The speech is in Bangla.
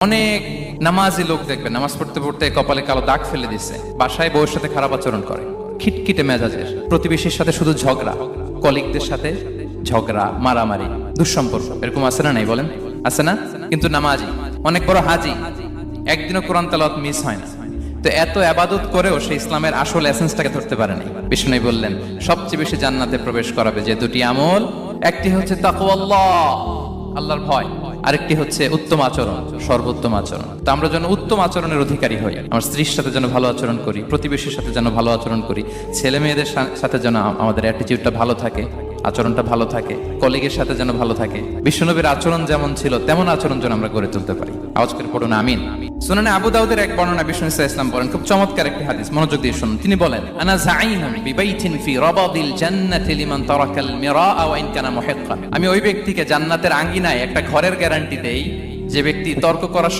অনেক নামাজি লোক দেখবেন নামাজ পড়তে পড়তে কপালে কালো দাগ ফেলে দিচ্ছে, বাসায় বউয়ের সাথে খারাপ আচরণ করে, খিটখিটে মেজাজের, প্রতিবেশীর সাথে শুধু ঝগড়া, কলিগদের সাথে ঝগড়া, মারামারি, দুঃসম্পর্ক, এরকম আছে না? নাই বলেন, আছে না? কিন্তু নামাজি, অনেক বড় হাজি, একদিনও কোরআন তেলাওয়াত মিস হয় না। তো এত আবাদত করেও সে ইসলামের আসল এসেন্সটাকে ধরতে পারেনি। বিষ্ণু বললেন সবচেয়ে বেশি জান্নাতে প্রবেশ করাবে যে দুটি আমল, একটি হচ্ছে তাকওয়াল্লাহ, আল্লাহর ভয়, আরেকটি হচ্ছে উত্তম আচরণ, সর্বোত্তম আচরণ। তো আমরা যেন উত্তম আচরণের অধিকারী হই, আমার স্ত্রীর সাথে যেন ভালো আচরণ করি, প্রতিবেশীর সাথে যেন ভালো আচরণ করি, ছেলে মেয়েদের সাথে যেন আমাদের অ্যাটিটিউডটা ভালো থাকে, আচরণটা ভালো থাকে, কলিগের সাথে যেন ভালো থাকে। বিশ্বনবীর আচরণ যেমন ছিল তেমন আচরণ যেন আমরা গড়ে তুলতে পারি। আওয়াজ করে পড়ুন আমিন। সুনানে আবু দাউদের এক বর্ণনা বিষ্ণু ইসলাম বলেন, খুব চমৎকার একটি হাদিস, মনোযোগ দিয়ে শুনুন। তিনি বলেন, আনা যাইনুন বিবাইতিন ফি রাবাদিল জান্নাতি লিমান তারাকাল মিরাআ ওয়া ইন কানা মুহিক্কান। আমি ওই ব্যক্তিকে জান্নাতের আঙ্গিনায় একটা ঘরের গ্যারান্টি দেই যে ব্যক্তি তর্ক করার